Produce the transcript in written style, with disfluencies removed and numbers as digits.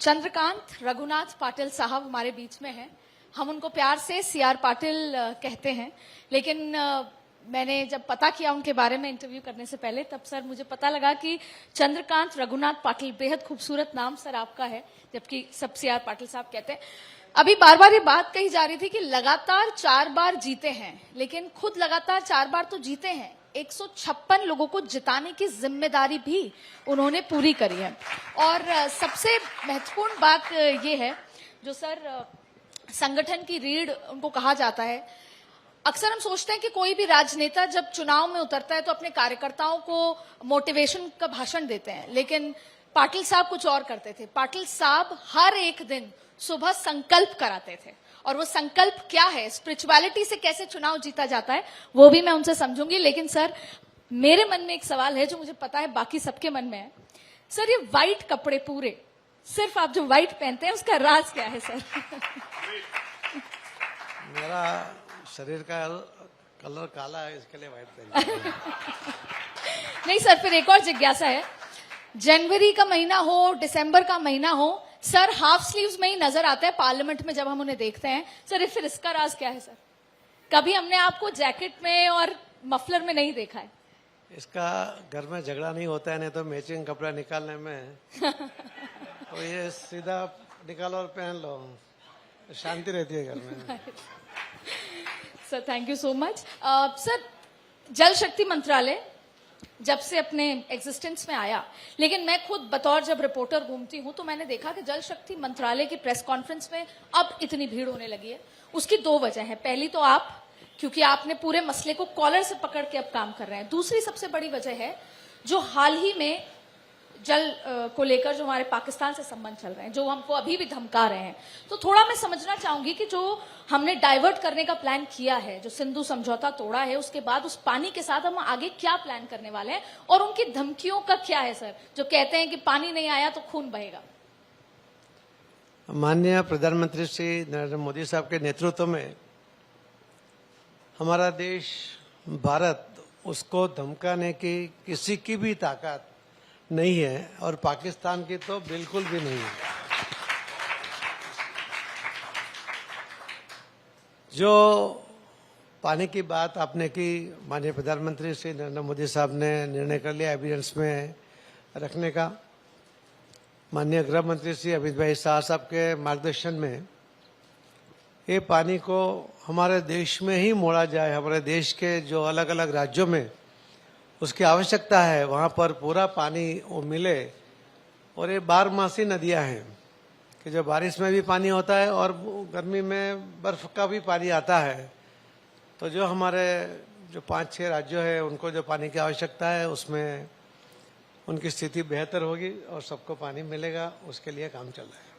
चंद्रकांत रघुनाथ पाटिल साहब हमारे बीच में हैं। हम उनको प्यार से सीआर पाटिल कहते हैं, लेकिन मैंने जब पता किया उनके बारे में इंटरव्यू करने से पहले, तब सर मुझे पता लगा कि चंद्रकांत रघुनाथ पाटिल बेहद खूबसूरत नाम सर आपका है, जबकि सब सीआर पाटिल साहब कहते हैं। अभी बार बार ये बात कही जा रही थी कि लगातार 4 बार जीते हैं, लेकिन खुद लगातार 4 बार तो जीते हैं, 156 लोगों को जिताने की जिम्मेदारी भी उन्होंने पूरी करी है। और सबसे महत्वपूर्ण बात ये है, जो सर संगठन की रीढ़ उनको कहा जाता है। अक्सर हम सोचते हैं कि कोई भी राजनेता जब चुनाव में उतरता है तो अपने कार्यकर्ताओं को मोटिवेशन का भाषण देते हैं, लेकिन पाटिल साहब कुछ और करते थे। पाटिल साहब हर एक दिन सुबह संकल्प कराते थे, और वो संकल्प क्या है, स्पिरिचुअलिटी से कैसे चुनाव जीता जाता है, वो भी मैं उनसे समझूंगी। लेकिन सर, मेरे मन में एक सवाल है जो मुझे पता है बाकी सबके मन में है। सर, ये व्हाइट कपड़े पूरे, सिर्फ आप जो व्हाइट पहनते हैं, उसका राज क्या है सर? मेरा शरीर का कलर काला है, इसके लिए व्हाइट पहनते हैं। नहीं सर, फिर एक और जिज्ञासा है। जनवरी का महीना हो, दिसंबर का महीना हो, सर हाफ स्लीव्स में ही नजर आता है पार्लियामेंट में जब हम उन्हें देखते हैं। सर, फिर इसका राज क्या है सर? कभी हमने आपको जैकेट में और मफलर में नहीं देखा है। इसका घर में झगड़ा नहीं होता है, नहीं तो मैचिंग कपड़ा निकालने में तो ये सीधा निकालो और पहन लो, शांति रहती है घर में। Sir, thank you so much. Sir, जल शक्ति मंत्रालय जब से अपने एग्जिस्टेंस में आया, लेकिन मैं खुद बतौर जब रिपोर्टर घूमती हूं तो मैंने देखा कि जल शक्ति मंत्रालय की प्रेस कॉन्फ्रेंस में अब इतनी भीड़ होने लगी है। उसकी 2 वजह है। पहली तो आप, क्योंकि आपने पूरे मसले को कॉलर से पकड़ के अब काम कर रहे हैं। दूसरी सबसे बड़ी वजह है जो हाल ही में जल को लेकर जो हमारे पाकिस्तान से संबंध चल रहे हैं, जो हमको अभी भी धमका रहे हैं। तो थोड़ा मैं समझना चाहूंगी कि जो हमने डाइवर्ट करने का प्लान किया है, जो सिंधु समझौता तोड़ा है, उसके बाद उस पानी के साथ हम आगे क्या प्लान करने वाले हैं, और उनकी धमकियों का क्या है सर, जो कहते हैं कि पानी नहीं आया तो खून बहेगा। माननीय प्रधानमंत्री श्री नरेंद्र मोदी साहब के नेतृत्व में हमारा देश भारत, उसको धमकाने की किसी की भी ताकत नहीं है, और पाकिस्तान की तो बिल्कुल भी नहीं है। जो पानी की बात आपने की, माननीय प्रधानमंत्री श्री नरेंद्र मोदी साहब ने निर्णय कर लिया एविडेंस में रखने का। माननीय गृह मंत्री श्री अमित भाई शाह साहब के मार्गदर्शन में ये पानी को हमारे देश में ही मोड़ा जाए, हमारे देश के जो अलग अलग राज्यों में उसकी आवश्यकता है वहाँ पर पूरा पानी वो मिले। और ये बारहमासी नदियाँ हैं कि जो बारिश में भी पानी होता है और गर्मी में बर्फ का भी पानी आता है। तो जो हमारे जो 5-6 राज्यों हैं उनको जो पानी की आवश्यकता है, उसमें उनकी स्थिति बेहतर होगी और सबको पानी मिलेगा, उसके लिए काम चल रहा है।